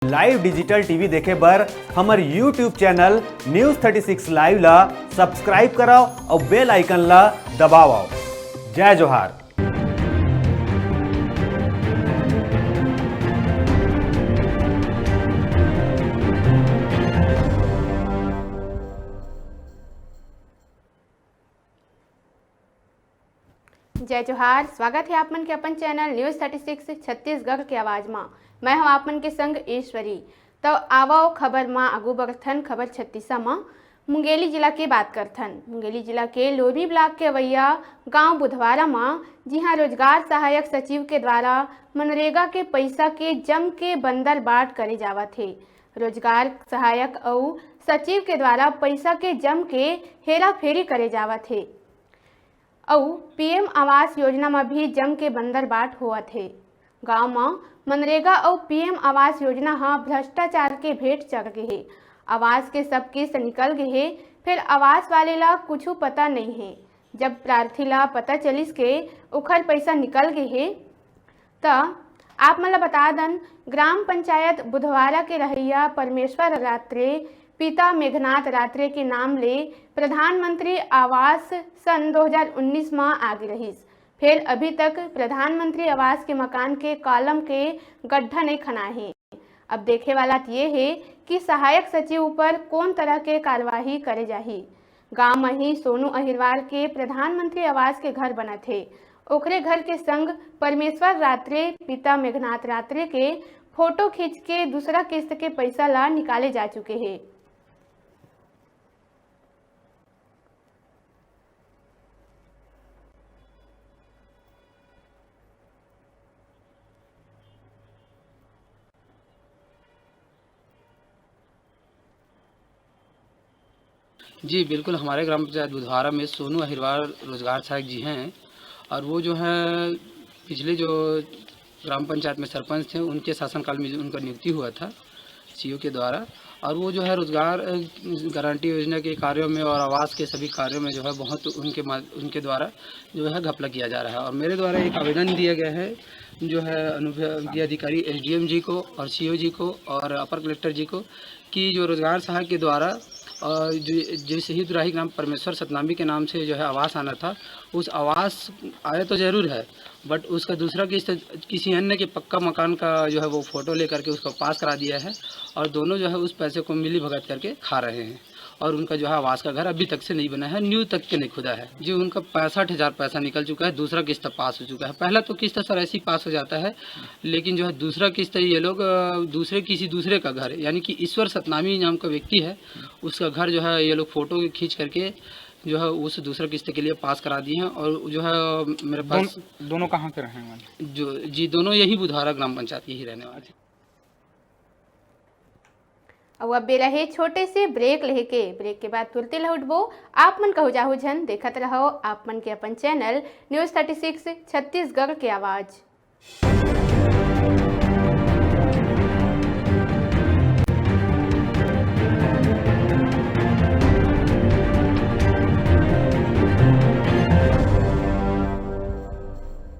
Live digital TV देखे बर हमर यूट्यूब चैनल न्यूज़ 36 लाइव ला सब्सक्राइब कराओ और बेल आइकन ला दबाओ। जय जोहार। जय जोहार। स्वागत है आप मन के अपन चैनल न्यूज़ 36 छत्तीसगढ़ के आवाज में। मैं हूं आप मन के संग ईश्वरी। तो आवो खबर में आगू बढ़थन। खबर 36 में मुंगेली जिला के बात करथन। मुंगेली जिला के लोरमी ब्लॉक के अवैया गांव बुधवारा में जिहां रोजगार सहायक सचिव के द्वारा मनरेगा के पैसा के जम के बंदर बाट करे जावत है। रोजगार सहायक और सचिव के द्वारा पैसा के जम के हेरा फेरी करे जावत है और पीएम आवास योजना में भी जम के बंदर बाट हुआ थे। गांव में मनरेगा और पीएम आवास योजना भ्रष्टाचार के भेंट चढ़ गए है। आवास के सब किस्त निकल गए है, फिर आवास वाले ला कुछ पता नहीं है। जब प्रार्थी ला पता चलिस के उखर पैसा निकल गए है तो आप मला बता दन ग्राम पंचायत बुधवारा के रहैया परमेश्वर रात्रे पिता मेघनाथ रात्रे के नाम ले प्रधानमंत्री आवास सन 2019 में आगे रहीस। फिर अभी तक प्रधानमंत्री आवास के मकान के कॉलम के गड्ढा नहीं खनाए हैं। अब देखे वाला ये है कि सहायक सचिव ऊपर कौन तरह के कार्यवाही करे जाही। गांव में ही सोनू अहिरवार के प्रधानमंत्री आवास के घर बना थे। ओकरे घर के संग परमेश्वर रात्रे पिता मेघनाथ रात्रे के फोटो खींच के दूसरा किस्त के पैसा ला निकाले जा चुके हैं। जी बिल्कुल, हमारे ग्राम पंचायत बुधवारा में सोनू अहिरवार रोजगार सहायक जी हैं और वो जो है पिछले जो ग्राम पंचायत में सरपंच थे उनके शासनकाल में उनका नियुक्ति हुआ था सीओ के द्वारा। और वो जो है रोजगार गारंटी योजना के कार्यों में और आवास के सभी कार्यों में जो है बहुत उनके द्वारा जो है घपला किया जा रहा है। और मेरे द्वारा एक आवेदन दिया गया है जो है अनुविभागीय अधिकारी एसडीएम जी को और सीओ जी को और अपर कलेक्टर जी को कि जो रोजगार सहायक के द्वारा और जो शहीद राही ग्राम परमेश्वर सतनामी के नाम से जो है आवास आना था, उस आवास आया तो ज़रूर है बट उसका दूसरा किस्त किसी अन्य के पक्का मकान का जो है वो फ़ोटो लेकर के उसको पास करा दिया है और दोनों जो है उस पैसे को मिली भगत करके खा रहे हैं। और उनका जो है आवास का घर अभी तक से नहीं बना है, न्यू तक के नहीं खुदा है। जी उनका 65,000 पैसा निकल चुका है, दूसरा किस्त पास हो चुका है। पहला तो किस्त सर ऐसे ही पास हो जाता है, लेकिन जो है दूसरा किस्त ये लोग किसी दूसरे का घर यानी कि ईश्वर सतनामी नाम का व्यक्ति है, उसका घर जो है ये लोग फ़ोटो खींच करके जो है उस दूसरा किस्त के लिए पास करा दिए हैं। और जो है मेरे पास दोनों कहाँ के रहने वाले? जी दोनों यही बुधवारा ग्राम पंचायत के ही रहने वाले। और अब रहे छोटे से ब्रेक लेके, ब्रेक के बाद तुरते लौटबो। आप मन कहू जाहू झन देखत रहो आप मन के अपन चैनल न्यूज़ 36 छत्तीसगढ़ के आवाज।